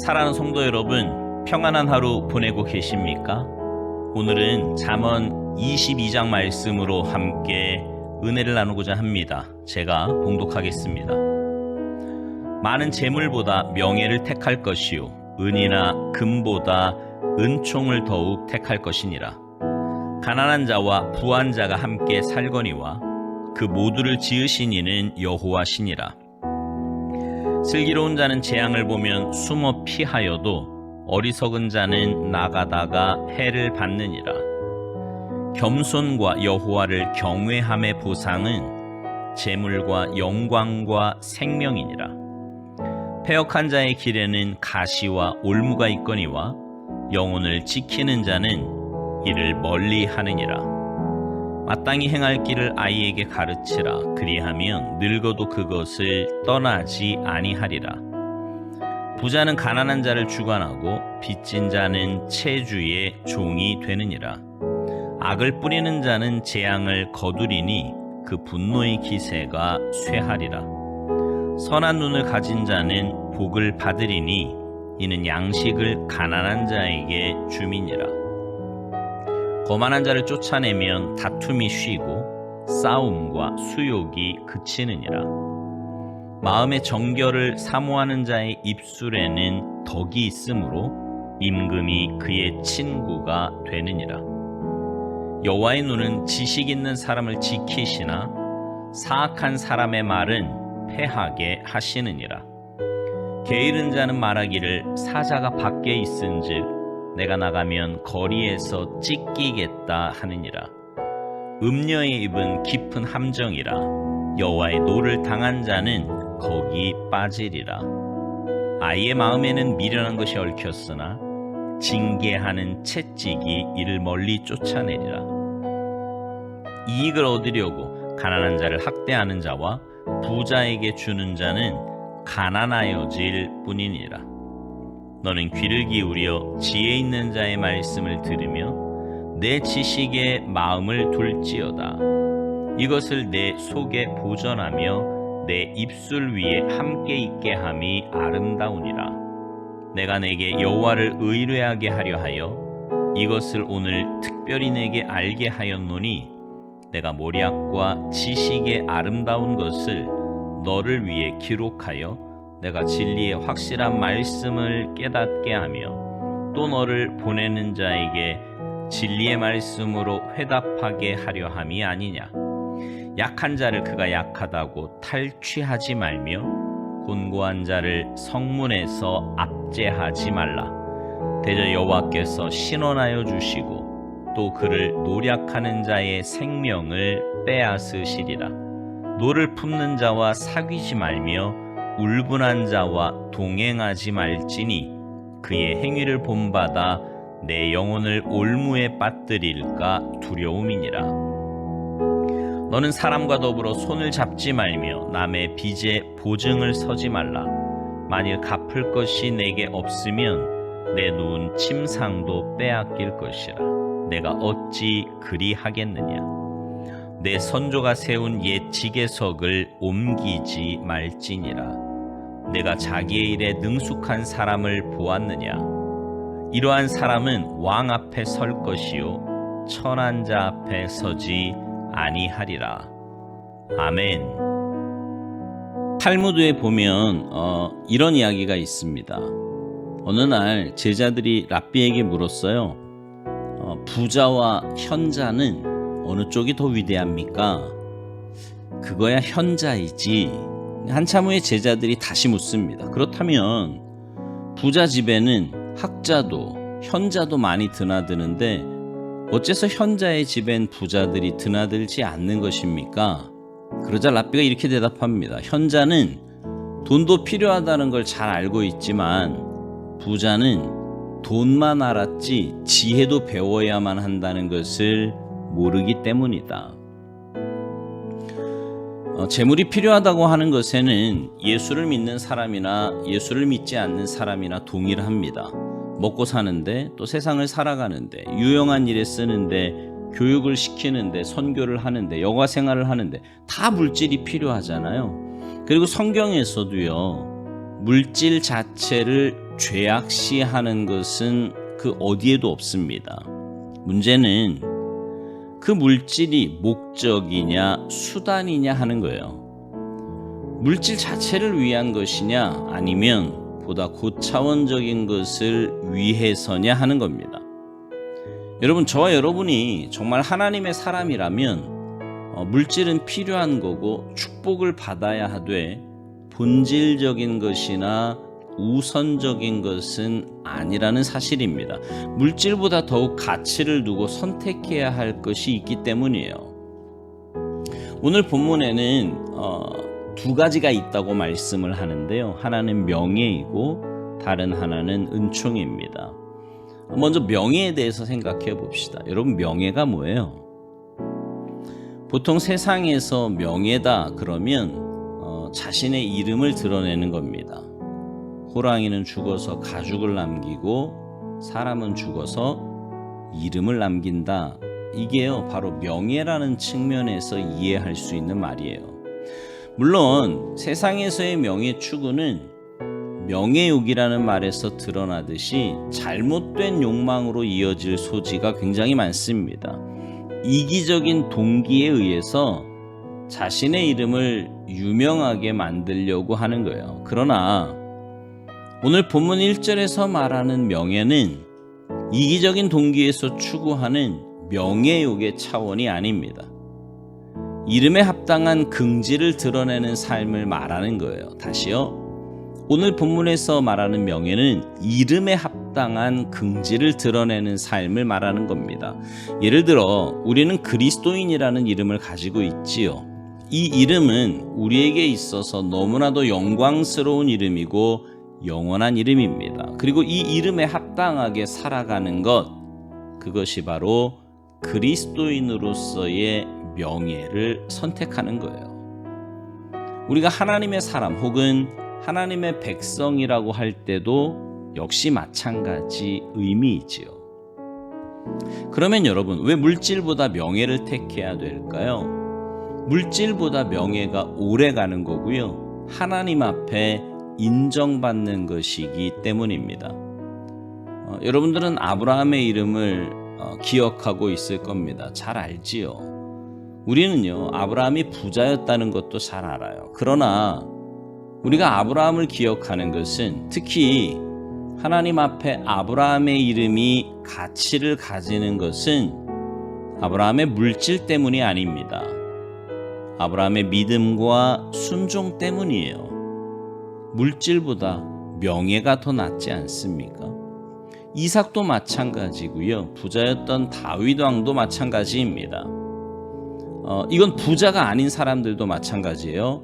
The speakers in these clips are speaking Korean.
사랑하는 성도 여러분, 평안한 하루 보내고 계십니까? 오늘은 잠언 22장 말씀으로 함께 은혜를 나누고자 합니다. 제가 봉독하겠습니다. 많은 재물보다 명예를 택할 것이요 은이나 금보다 은총을 더욱 택할 것이니라. 가난한 자와 부한 자가 함께 살거니와 그 모두를 지으신 이는 여호와시니라. 슬기로운 자는 재앙을 보면 숨어 피하여도 어리석은 자는 나가다가 해를 받느니라. 겸손과 여호와를 경외함의 보상은 재물과 영광과 생명이니라. 패역한 자의 길에는 가시와 올무가 있거니와 영혼을 지키는 자는 이를 멀리 하느니라. 마땅히 행할 길을 아이에게 가르치라. 그리하면 늙어도 그것을 떠나지 아니하리라. 부자는 가난한 자를 주관하고 빚진 자는 채주의 종이 되느니라. 악을 뿌리는 자는 재앙을 거두리니 그 분노의 기세가 쇠하리라. 선한 눈을 가진 자는 복을 받으리니 이는 양식을 가난한 자에게 줌이니라. 거만한 자를 쫓아내면 다툼이 쉬고 싸움과 수욕이 그치느니라. 마음의 정결을 사모하는 자의 입술에는 덕이 있으므로 임금이 그의 친구가 되느니라. 여호와의 눈은 지식 있는 사람을 지키시나 사악한 사람의 말은 패하게 하시느니라. 게으른 자는 말하기를 사자가 밖에 있은즉 내가 나가면 거리에서 찢기겠다 하느니라. 음녀의 입은 깊은 함정이라. 여호와의 노를 당한 자는 거기 빠지리라. 아이의 마음에는 미련한 것이 얽혔으나 징계하는 채찍이 이를 멀리 쫓아내리라. 이익을 얻으려고 가난한 자를 학대하는 자와 부자에게 주는 자는 가난하여질 뿐이니라. 너는 귀를 기울여 지혜 있는 자의 말씀을 들으며 내 지식에 마음을 둘지어다. 이것을 내 속에 보존하며 내 입술 위에 함께 있게 함이 아름다우니라. 내가 내게 여호와를 의뢰하게 하려 하여 이것을 오늘 특별히 내게 알게 하였노니 내가 모략과 지식의 아름다운 것을 너를 위해 기록하여 내가 진리의 확실한 말씀을 깨닫게 하며 또 너를 보내는 자에게 진리의 말씀으로 회답하게 하려 함이 아니냐. 약한 자를 그가 약하다고 탈취하지 말며 곤고한 자를 성문에서 압제하지 말라. 대저 여호와께서 신원하여 주시고 또 그를 노략하는 자의 생명을 빼앗으시리라. 노를 품는 자와 사귀지 말며 울분한 자와 동행하지 말지니 그의 행위를 본받아 내 영혼을 올무에 빠뜨릴까 두려움이니라. 너는 사람과 더불어 손을 잡지 말며 남의 빚에 보증을 서지 말라. 만일 갚을 것이 내게 없으면 내 누운 침상도 빼앗길 것이라. 내가 어찌 그리하겠느냐. 내 선조가 세운 옛 지계석을 옮기지 말지니라. 내가 자기의 일에 능숙한 사람을 보았느냐. 이러한 사람은 왕 앞에 설 것이요 천한 자 앞에 서지 아니하리라. 아멘. 탈무드에 보면 이런 이야기가 있습니다. 어느 날 제자들이 랍비에게 물었어요. 부자와 현자는 어느 쪽이 더 위대합니까? 그거야 현자이지. 한참 후에 제자들이 다시 묻습니다. 그렇다면 부자 집에는 학자도 현자도 많이 드나드는데 어째서 현자의 집엔 부자들이 드나들지 않는 것입니까? 그러자 랍비가 이렇게 대답합니다. 현자는 돈도 필요하다는 걸 잘 알고 있지만 부자는 돈만 알았지 지혜도 배워야만 한다는 것을 모르기 때문이다. 재물이 필요하다고 하는 것에는 예수를 믿는 사람이나 예수를 믿지 않는 사람이나 동일합니다. 먹고 사는데 또 세상을 살아가는데 유용한 일에 쓰는데 교육을 시키는데 선교를 하는데 여가 생활을 하는데 다 물질이 필요하잖아요. 그리고 성경에서도요 물질 자체를 죄악시하는 것은 그 어디에도 없습니다. 문제는 그 물질이 목적이냐 수단이냐 하는 거예요. 물질 자체를 위한 것이냐 아니면 보다 고차원적인 것을 위해서냐 하는 겁니다. 여러분, 저와 여러분이 정말 하나님의 사람이라면 물질은 필요한 거고 축복을 받아야 하되 본질적인 것이나 우선적인 것은 아니라는 사실입니다. 물질보다 더욱 가치를 두고 선택해야 할 것이 있기 때문이에요. 오늘 본문에는 두 가지가 있다고 말씀을 하는데요. 하나는 명예이고 다른 하나는 은총입니다. 먼저 명예에 대해서 생각해 봅시다. 여러분, 명예가 뭐예요? 보통 세상에서 명예다 그러면 자신의 이름을 드러내는 겁니다. 호랑이는 죽어서 가죽을 남기고 사람은 죽어서 이름을 남긴다. 이게요, 바로 명예라는 측면에서 이해할 수 있는 말이에요. 물론 세상에서의 명예 추구는 명예욕이라는 말에서 드러나듯이 잘못된 욕망으로 이어질 소지가 굉장히 많습니다. 이기적인 동기에 의해서 자신의 이름을 유명하게 만들려고 하는 거예요. 그러나 오늘 본문 1절에서 말하는 명예는 이기적인 동기에서 추구하는 명예욕의 차원이 아닙니다. 이름에 합당한 긍지를 드러내는 삶을 말하는 거예요. 다시요. 오늘 본문에서 말하는 명예는 이름에 합당한 긍지를 드러내는 삶을 말하는 겁니다. 예를 들어 우리는 그리스도인이라는 이름을 가지고 있지요. 이 이름은 우리에게 있어서 너무나도 영광스러운 이름이고 영원한 이름입니다. 그리고 이 이름에 합당하게 살아가는 것, 그것이 바로 그리스도인으로서의 명예를 선택하는 거예요. 우리가 하나님의 사람 혹은 하나님의 백성이라고 할 때도 역시 마찬가지 의미이지요. 그러면 여러분, 왜 물질보다 명예를 택해야 될까요? 물질보다 명예가 오래 가는 거고요. 하나님 앞에 인정받는 것이기 때문입니다. 여러분들은 아브라함의 이름을 기억하고 있을 겁니다. 잘 알지요. 우리는요, 아브라함이 부자였다는 것도 잘 알아요. 그러나 우리가 아브라함을 기억하는 것은 특히 하나님 앞에 아브라함의 이름이 가치를 가지는 것은 아브라함의 물질 때문이 아닙니다. 아브라함의 믿음과 순종 때문이에요. 물질보다 명예가 더 낫지 않습니까? 이삭도 마찬가지고요. 부자였던 다윗 왕도 마찬가지입니다. 이건 부자가 아닌 사람들도 마찬가지예요.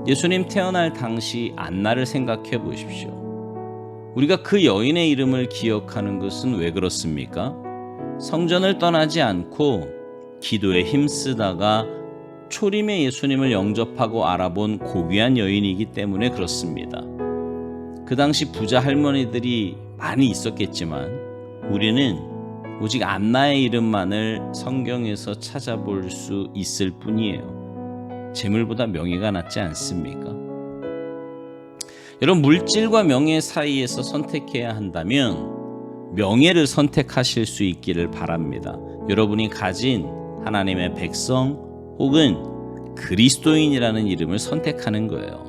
예수님 태어날 당시 안나를 생각해 보십시오. 우리가 그 여인의 이름을 기억하는 것은 왜 그렇습니까? 성전을 떠나지 않고 기도에 힘쓰다가 초림의 예수님을 영접하고 알아본 고귀한 여인이기 때문에 그렇습니다. 그 당시 부자 할머니들이 많이 있었겠지만 우리는 오직 안나의 이름만을 성경에서 찾아볼 수 있을 뿐이에요. 재물보다 명예가 낫지 않습니까? 여러분, 물질과 명예 사이에서 선택해야 한다면 명예를 선택하실 수 있기를 바랍니다. 여러분이 가진 하나님의 백성 혹은 그리스도인이라는 이름을 선택하는 거예요.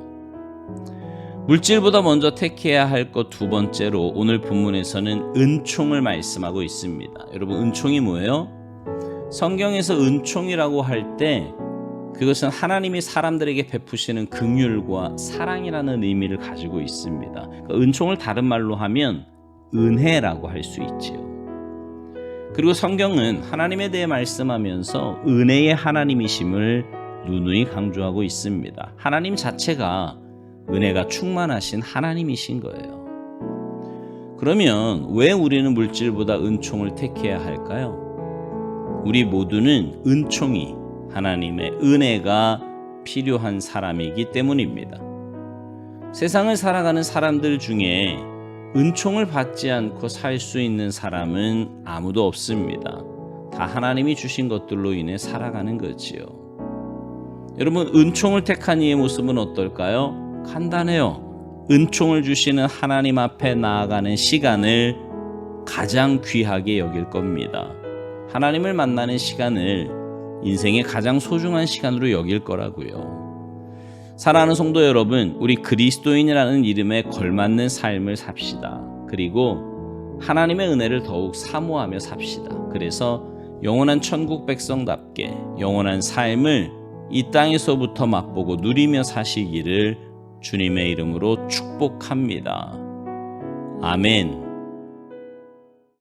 물질보다 먼저 택해야 할 것 두 번째로 오늘 본문에서는 은총을 말씀하고 있습니다. 여러분, 은총이 뭐예요? 성경에서 은총이라고 할 때 그것은 하나님이 사람들에게 베푸시는 긍휼과 사랑이라는 의미를 가지고 있습니다. 그러니까 은총을 다른 말로 하면 은혜라고 할 수 있지요. 그리고 성경은 하나님에 대해 말씀하면서 은혜의 하나님이심을 누누이 강조하고 있습니다. 하나님 자체가 은혜가 충만하신 하나님이신 거예요. 그러면 왜 우리는 물질보다 은총을 택해야 할까요? 우리 모두는 은총이, 하나님의 은혜가 필요한 사람이기 때문입니다. 세상을 살아가는 사람들 중에 은총을 받지 않고 살 수 있는 사람은 아무도 없습니다. 다 하나님이 주신 것들로 인해 살아가는 거지요. 여러분, 은총을 택한 이의 모습은 어떨까요? 간단해요. 은총을 주시는 하나님 앞에 나아가는 시간을 가장 귀하게 여길 겁니다. 하나님을 만나는 시간을 인생의 가장 소중한 시간으로 여길 거라고요. 사랑하는 성도 여러분, 우리 그리스도인이라는 이름에 걸맞는 삶을 삽시다. 그리고 하나님의 은혜를 더욱 사모하며 삽시다. 그래서 영원한 천국 백성답게 영원한 삶을 이 땅에서부터 맛보고 누리며 사시기를 주님의 이름으로 축복합니다. 아멘.